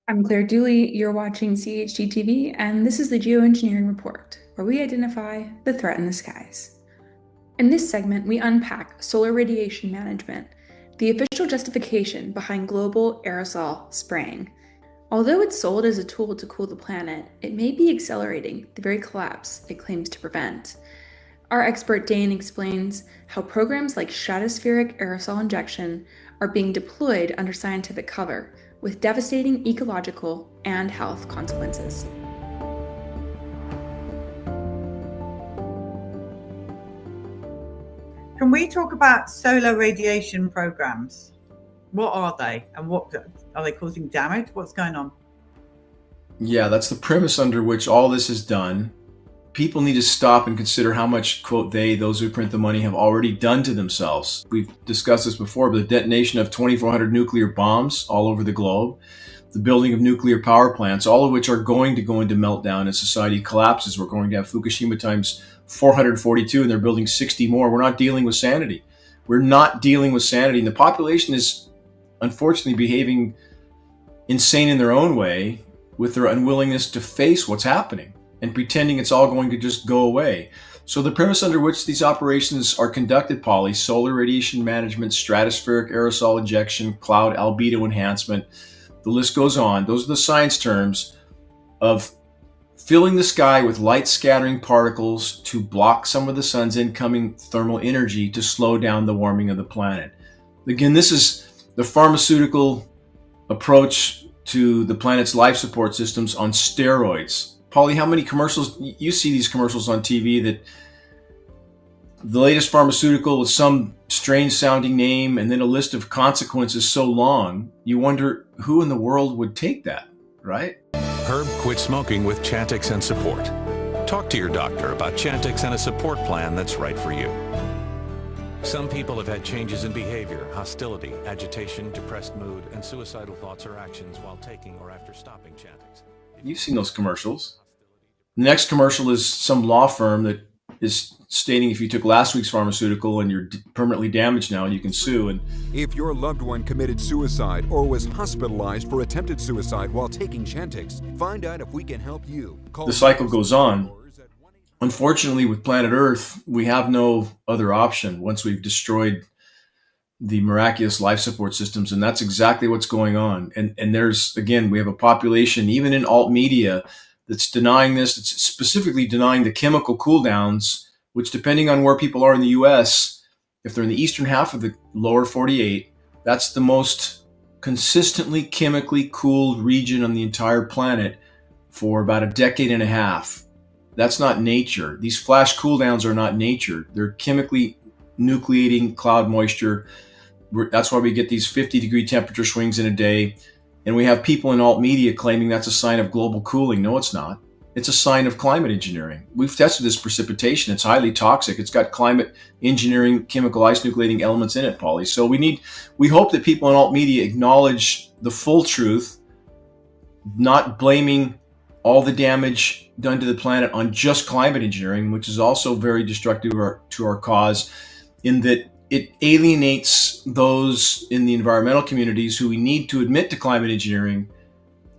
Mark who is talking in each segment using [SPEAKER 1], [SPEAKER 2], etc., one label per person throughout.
[SPEAKER 1] I'm Claire Dooley. You're watching CHD TV, and this is the Geoengineering Report, where we identify the threat in the skies. In this segment, we unpack solar radiation management, the official justification behind global aerosol spraying. Although it's sold as a tool to cool the planet, it may be accelerating the very collapse it claims to prevent. Our expert Dane explains how programs like stratospheric aerosol injection are being deployed under scientific cover, with devastating ecological and health consequences.
[SPEAKER 2] Can we talk about solar radiation programs? What are they, and what are they causing damage? What's going on?
[SPEAKER 3] Yeah, that's the premise under which all this is done. People need to stop and consider how much, quote, those who print the money, have already done to themselves. We've discussed this before, but the detonation of 2,400 nuclear bombs all over the globe, the building of nuclear power plants, all of which are going to go into meltdown as society collapses. We're going to have Fukushima times 442, and they're building 60 more. We're not dealing with sanity. We're not dealing with sanity. And the population is unfortunately behaving insane in their own way with their unwillingness to face what's happening and pretending it's all going to just go away. So the premise under which these operations are conducted, Polly, solar radiation management, stratospheric aerosol injection, cloud albedo enhancement, the list goes on. Those are the science terms of filling the sky with light scattering particles to block some of the sun's incoming thermal energy to slow down the warming of the planet. Again, this is the pharmaceutical approach to the planet's life support systems on steroids. Polly, how many commercials, you see these commercials on TV that the latest pharmaceutical with some strange sounding name and then a list of consequences so long, you wonder who in the world would take that, right?
[SPEAKER 4] Herb quit smoking with Chantix and support. Talk to your doctor about Chantix and a support plan that's right for you. Some people have had changes in behavior, hostility, agitation, depressed mood, and suicidal thoughts or actions while taking or after stopping Chantix.
[SPEAKER 3] You've seen those commercials. The next commercial is some law firm that is stating if you took last week's pharmaceutical and you're permanently damaged now, you can sue. And
[SPEAKER 5] if your loved one committed suicide or was hospitalized for attempted suicide while taking Chantix, find out if we can help you.
[SPEAKER 3] The cycle goes on. Unfortunately, with planet Earth, we have no other option once we've destroyed the miraculous life support systems, and that's exactly what's going on. And there's, again, we have a population, even in alt media, that's denying this. It's specifically denying the chemical cooldowns, which, depending on where people are in the U.S., if they're in the eastern half of the lower 48, that's the most consistently chemically cooled region on the entire planet for about a decade and a half. That's not nature. These flash cooldowns are not nature. They're chemically nucleating cloud moisture. That's why we get these 50-degree temperature swings in a day. And we have people in alt media claiming that's a sign of global cooling. No, it's not. It's a sign of climate engineering. We've tested this precipitation. It's highly toxic. It's got climate engineering, chemical ice nucleating elements in it, Polly. So we hope that people in alt media acknowledge the full truth, not blaming all the damage done to the planet on just climate engineering, which is also very destructive to our cause, in that it alienates those in the environmental communities who we need to admit to climate engineering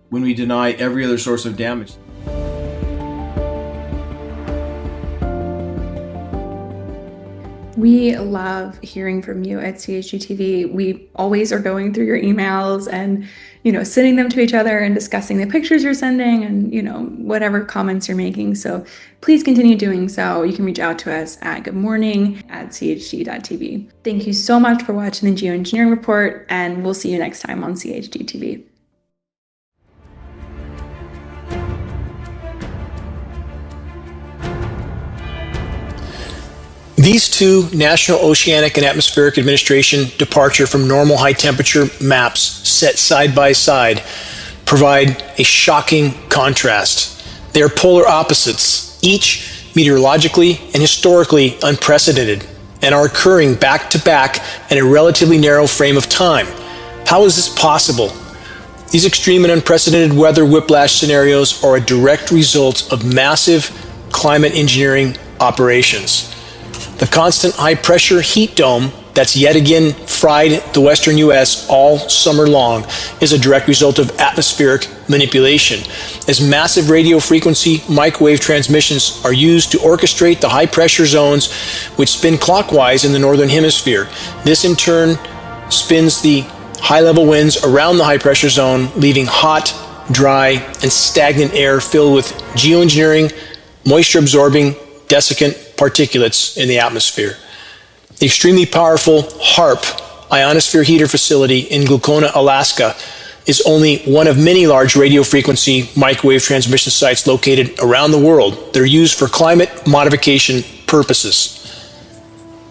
[SPEAKER 3] when we deny every other source of damage.
[SPEAKER 1] We love hearing from you at CHG TV. We always are going through your emails and, sending them to each other and discussing the pictures you're sending and, whatever comments you're making. So please continue doing so. You can reach out to us at goodmorning@chg.tv. Thank you so much for watching the Geoengineering Report, and we'll see you next time on CHG TV.
[SPEAKER 6] These two National Oceanic and Atmospheric Administration departure from normal high temperature maps set side by side provide a shocking contrast. They are polar opposites, each meteorologically and historically unprecedented, and are occurring back to back in a relatively narrow frame of time. How is this possible? These extreme and unprecedented weather whiplash scenarios are a direct result of massive climate engineering operations. The constant high-pressure heat dome that's yet again fried the western U.S. all summer long is a direct result of atmospheric manipulation, as massive radio frequency microwave transmissions are used to orchestrate the high pressure zones which spin clockwise in the northern hemisphere. This in turn spins the high level winds around the high pressure zone, leaving hot, dry, and stagnant air filled with geoengineering, moisture absorbing, desiccant particulates in the atmosphere. The extremely powerful HAARP ionosphere heater facility in Gulkona, Alaska is only one of many large radio frequency microwave transmission sites located around the world that are used for climate modification purposes.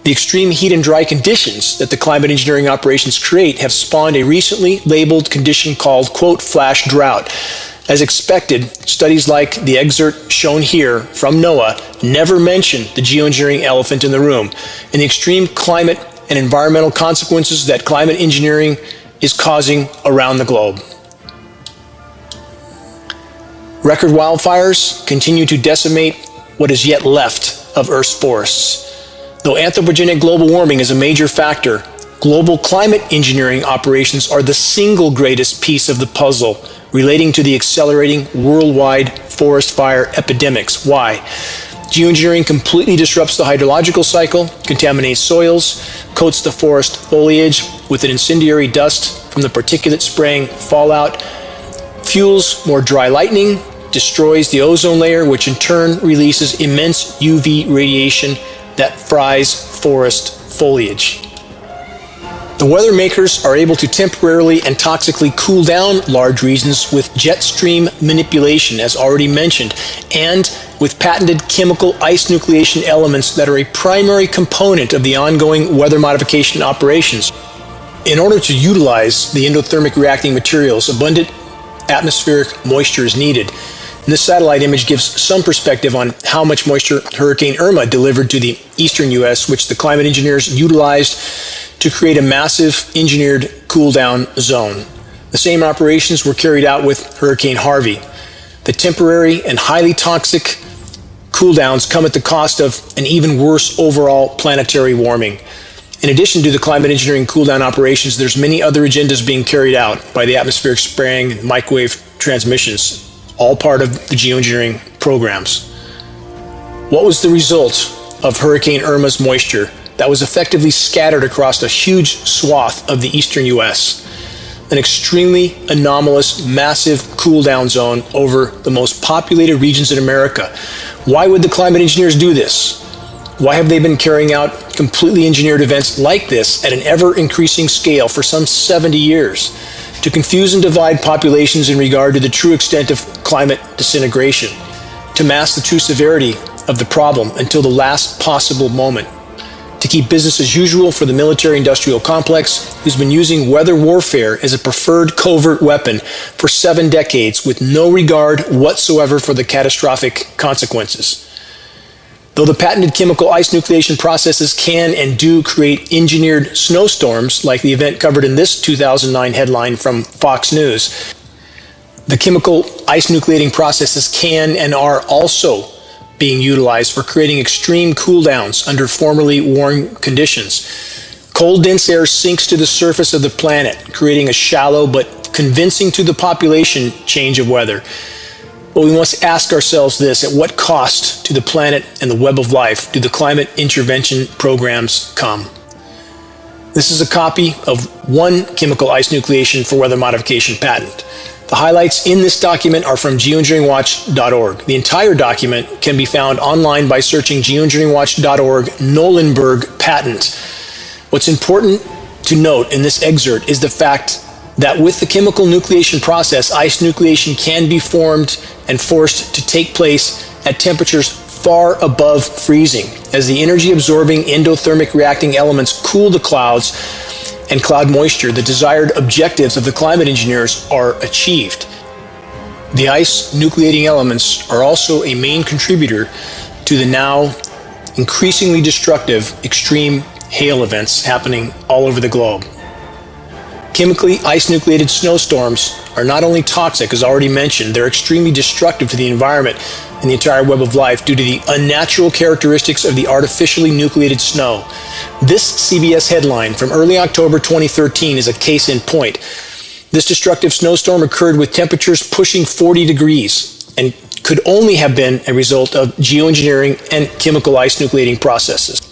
[SPEAKER 6] The extreme heat and dry conditions that the climate engineering operations create have spawned a recently labeled condition called, quote, flash drought. As expected, studies like the excerpt shown here from NOAA never mention the geoengineering elephant in the room and the extreme climate and environmental consequences that climate engineering is causing around the globe. Record wildfires continue to decimate what is yet left of Earth's forests. Though anthropogenic global warming is a major factor, global climate engineering operations are the single greatest piece of the puzzle relating to the accelerating worldwide forest fire epidemics. Why? Geoengineering completely disrupts the hydrological cycle, contaminates soils, coats the forest foliage with an incendiary dust from the particulate spraying fallout, fuels more dry lightning, destroys the ozone layer, which in turn releases immense UV radiation that fries forest foliage. The weather makers are able to temporarily and toxically cool down large regions with jet stream manipulation, as already mentioned, and with patented chemical ice nucleation elements that are a primary component of the ongoing weather modification operations. In order to utilize the endothermic reacting materials, abundant atmospheric moisture is needed. And this satellite image gives some perspective on how much moisture Hurricane Irma delivered to the eastern U.S., which the climate engineers utilized to create a massive engineered cool-down zone. The same operations were carried out with Hurricane Harvey. The temporary and highly toxic cool-downs come at the cost of an even worse overall planetary warming. In addition to the climate engineering cool-down operations, there's many other agendas being carried out by the atmospheric spraying and microwave transmissions, all part of the geoengineering programs. What was the result of Hurricane Irma's moisture that was effectively scattered across a huge swath of the eastern U.S.? An extremely anomalous, massive cool-down zone over the most populated regions in America. Why would the climate engineers do this? Why have they been carrying out completely engineered events like this at an ever-increasing scale for some 70 years? To confuse and divide populations in regard to the true extent of climate disintegration, to mask the true severity of the problem until the last possible moment, to keep business as usual for the military-industrial complex, who's been using weather warfare as a preferred covert weapon for 7 decades with no regard whatsoever for the catastrophic consequences. Though the patented chemical ice nucleation processes can and do create engineered snowstorms, like the event covered in this 2009 headline from Fox News, the chemical ice nucleating processes can and are also being utilized for creating extreme cool downs under formerly warm conditions. Cold, dense air sinks to the surface of the planet, creating a shallow but convincing to the population change of weather. But we must ask ourselves this: at what cost to the planet and the web of life do the climate intervention programs come? This is a copy of one chemical ice nucleation for weather modification patent. The highlights in this document are from geoengineeringwatch.org. The entire document can be found online by searching geoengineeringwatch.org Nolenberg patent. What's important to note in this excerpt is the fact that with the chemical nucleation process, ice nucleation can be formed and forced to take place at temperatures far above freezing, as the energy-absorbing endothermic reacting elements cool the clouds and cloud moisture. The desired objectives of the climate engineers are achieved. The ice nucleating elements are also a main contributor to the now increasingly destructive extreme hail events happening all over the globe. Chemically ice nucleated snowstorms are not only toxic, as already mentioned, they're extremely destructive to the environment and the entire web of life due to the unnatural characteristics of the artificially nucleated snow. This CBS headline from early October 2013 is a case in point. This destructive snowstorm occurred with temperatures pushing 40 degrees and could only have been a result of geoengineering and chemical ice nucleating processes.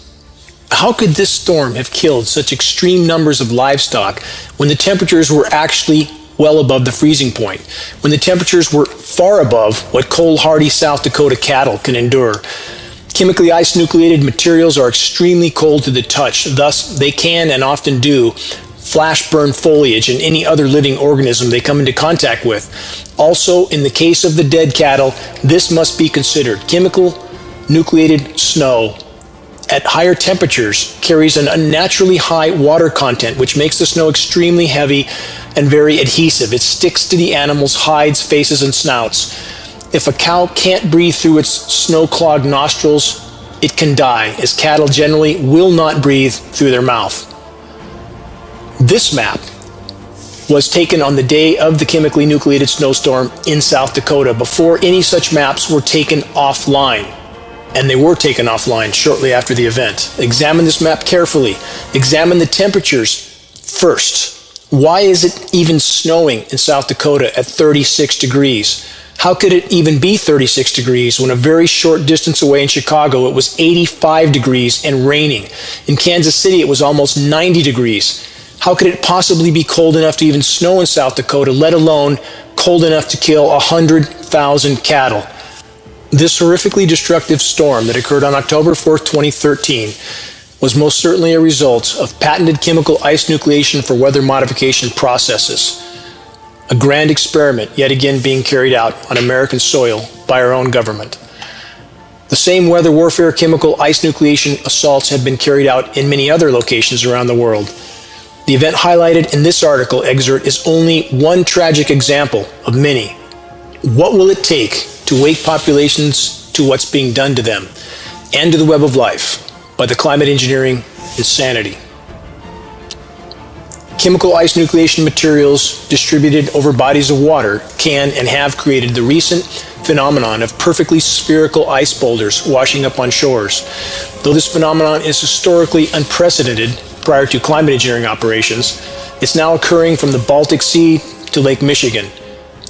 [SPEAKER 6] How could this storm have killed such extreme numbers of livestock when the temperatures were actually well above the freezing point, when the temperatures were far above what cold-hardy South Dakota cattle can endure? Chemically ice nucleated materials are extremely cold to the touch, thus they can and often do flash burn foliage and any other living organism they come into contact with. Also, in the case of the dead cattle, this must be considered. Chemical nucleated snow at higher temperatures carries an unnaturally high water content, which makes the snow extremely heavy and very adhesive. It sticks to the animal's hides, faces, and snouts. If a cow can't breathe through its snow-clogged nostrils, it can die, as cattle generally will not breathe through their mouth. This map was taken on the day of the chemically nucleated snowstorm in South Dakota, before any such maps were taken offline. And they were taken offline shortly after the event. Examine this map carefully. Examine the temperatures first. Why is it even snowing in South Dakota at 36 degrees? How could it even be 36 degrees when a very short distance away in Chicago it was 85 degrees and raining? In Kansas City it was almost 90 degrees. How could it possibly be cold enough to even snow in South Dakota, let alone cold enough to kill 100,000 cattle? This horrifically destructive storm that occurred on October 4th, 2013 was most certainly a result of patented chemical ice nucleation for weather modification processes. A grand experiment yet again being carried out on American soil by our own government. The same weather warfare chemical ice nucleation assaults have been carried out in many other locations around the world. The event highlighted in this article excerpt is only one tragic example of many. What will it take to wake populations to what's being done to them and to the web of life by the climate engineering insanity? Chemical ice nucleation materials distributed over bodies of water can and have created the recent phenomenon of perfectly spherical ice boulders washing up on shores. Though this phenomenon is historically unprecedented prior to climate engineering operations, it's now occurring from the Baltic Sea to Lake Michigan.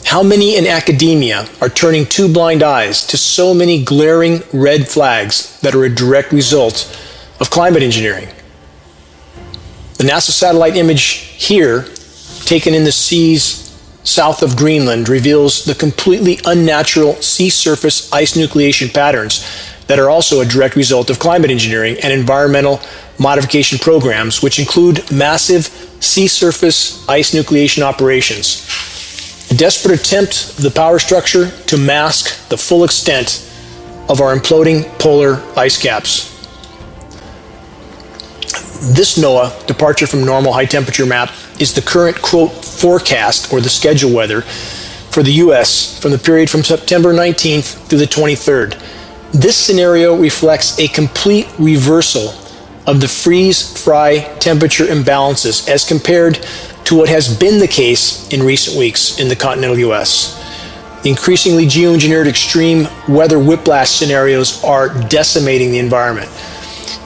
[SPEAKER 6] How many in academia are turning two blind eyes to so many glaring red flags that are a direct result of climate engineering? The NASA satellite image here, taken in the seas south of Greenland, reveals the completely unnatural sea surface ice nucleation patterns that are also a direct result of climate engineering and environmental modification programs, which include massive sea surface ice nucleation operations. A desperate attempt of the power structure to mask the full extent of our imploding polar ice caps. This NOAA departure from normal high temperature map is the current quote forecast or the schedule weather for the US from the period from September 19th through the 23rd. This scenario reflects a complete reversal of the freeze-fry temperature imbalances as compared to what has been the case in recent weeks in the continental US. The increasingly geoengineered extreme weather whiplash scenarios are decimating the environment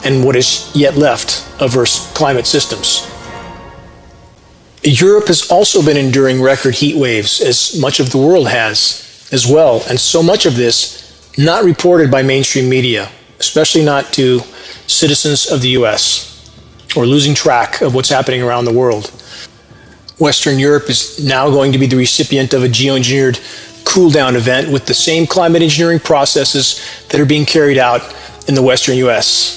[SPEAKER 6] and what is yet left of Earth's climate systems. Europe has also been enduring record heat waves, as much of the world has as well, and so much of this not reported by mainstream media, especially not to citizens of the US, or losing track of what's happening around the world. Western Europe is now going to be the recipient of a geoengineered cool-down event with the same climate engineering processes that are being carried out in the Western US.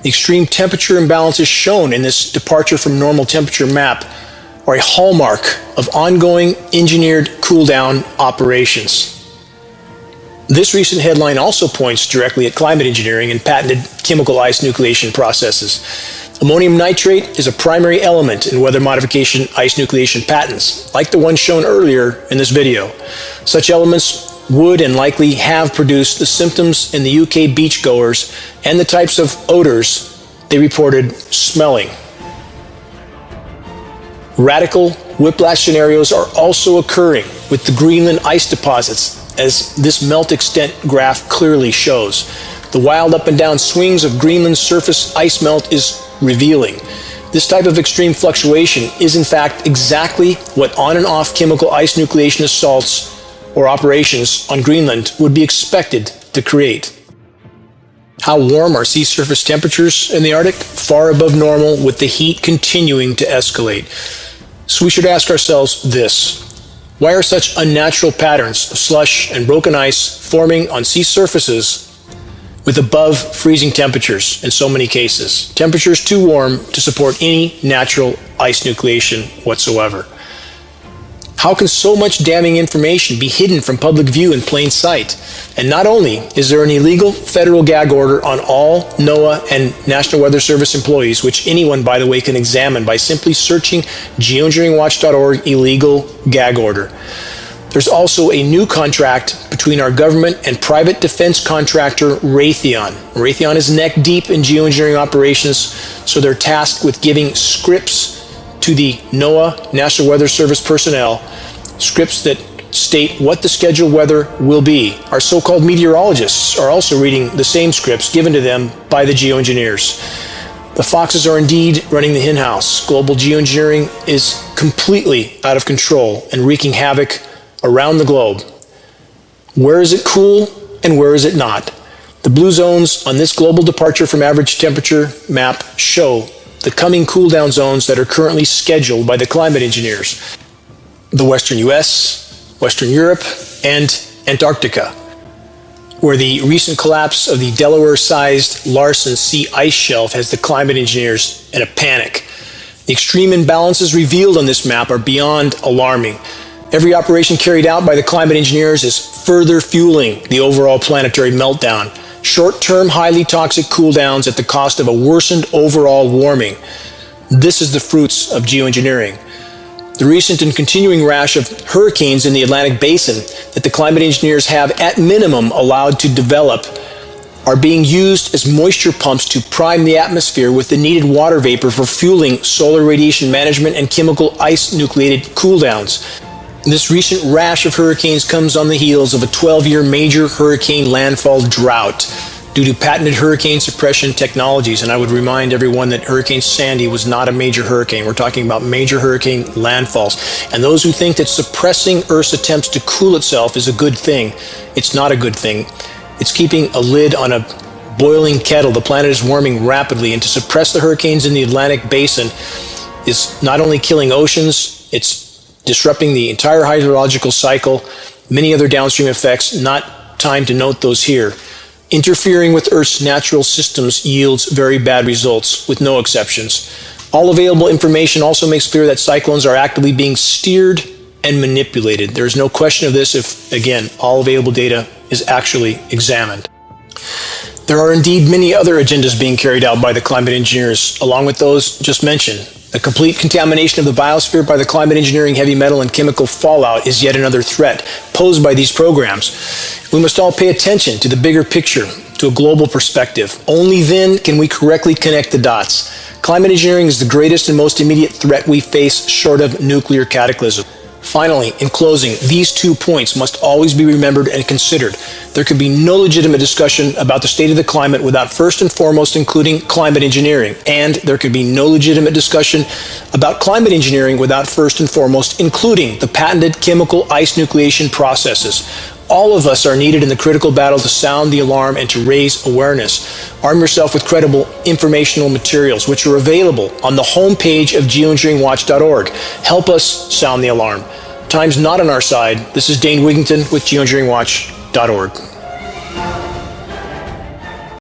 [SPEAKER 6] The extreme temperature imbalances shown in this departure from normal temperature map are a hallmark of ongoing engineered cool-down operations. This recent headline also points directly at climate engineering and patented chemical ice nucleation processes. Ammonium nitrate is a primary element in weather modification ice nucleation patents, like the one shown earlier in this video. Such elements would and likely have produced the symptoms in the UK beachgoers and the types of odors they reported smelling. Radical Whiplash scenarios are also occurring with the Greenland ice deposits, as this melt extent graph clearly shows. The wild up and down swings of Greenland's surface ice melt is revealing. This type of extreme fluctuation is in fact exactly what on and off chemical ice nucleation assaults or operations on Greenland would be expected to create. How warm are sea surface temperatures in the Arctic? Far above normal, with the heat continuing to escalate. So we should ask ourselves this: why are such unnatural patterns of slush and broken ice forming on sea surfaces with above freezing temperatures in so many cases? Temperatures too warm to support any natural ice nucleation whatsoever. How can so much damning information be hidden from public view in plain sight? And not only is there an illegal federal gag order on all NOAA and National Weather Service employees, which anyone, by the way, can examine by simply searching geoengineeringwatch.org illegal gag order. There's also a new contract between our government and private defense contractor Raytheon. Raytheon is neck deep in geoengineering operations, so they're tasked with giving scripts to the NOAA, National Weather Service personnel, scripts that state what the scheduled weather will be. Our so-called meteorologists are also reading the same scripts given to them by the geoengineers. The foxes are indeed running the henhouse. Global geoengineering is completely out of control and wreaking havoc around the globe. Where is it cool and where is it not? The blue zones on this global departure from average temperature map show the coming cool down zones that are currently scheduled by the climate engineers. The Western US, Western Europe, and Antarctica, where the recent collapse of the Delaware-sized Larsen Sea ice shelf has the climate engineers in a panic. The extreme imbalances revealed on this map are beyond alarming. Every operation carried out by the climate engineers is further fueling the overall planetary meltdown. Short-term, highly toxic cool-downs at the cost of a worsened overall warming. This is the fruits of geoengineering. The recent and continuing rash of hurricanes in the Atlantic Basin that the climate engineers have at minimum allowed to develop are being used as moisture pumps to prime the atmosphere with the needed water vapor for fueling solar radiation management and chemical ice nucleated cool-downs. This recent rash of hurricanes comes on the heels of a 12-year major hurricane landfall drought due to patented hurricane suppression technologies. And I would remind everyone that Hurricane Sandy was not a major hurricane. We're talking about major hurricane landfalls. And those who think that suppressing Earth's attempts to cool itself is a good thing, it's not a good thing. It's keeping a lid on a boiling kettle. The planet is warming rapidly, and to suppress the hurricanes in the Atlantic Basin is not only killing oceans, it's disrupting the entire hydrological cycle, many other downstream effects, not time to note those here. Interfering with Earth's natural systems yields very bad results, with no exceptions. All available information also makes clear that cyclones are actively being steered and manipulated. There is no question of this if, again, all available data is actually examined. There are indeed many other agendas being carried out by the climate engineers, along with those just mentioned. The complete contamination of the biosphere by the climate engineering heavy metal and chemical fallout is yet another threat posed by these programs. We must all pay attention to the bigger picture, to a global perspective. Only then can we correctly connect the dots. Climate engineering is the greatest and most immediate threat we face short of nuclear cataclysm. Finally, in closing, these 2 points must always be remembered and considered. There could be no legitimate discussion about the state of the climate without first and foremost including climate engineering. And there could be no legitimate discussion about climate engineering without first and foremost including the patented chemical ice nucleation processes. All of us are needed in the critical battle to sound the alarm and to raise awareness. Arm yourself with credible informational materials, which are available on the homepage of geoengineeringwatch.org. Help us sound the alarm. Time's not on our side. This is Dane Wigington with geoengineeringwatch.org.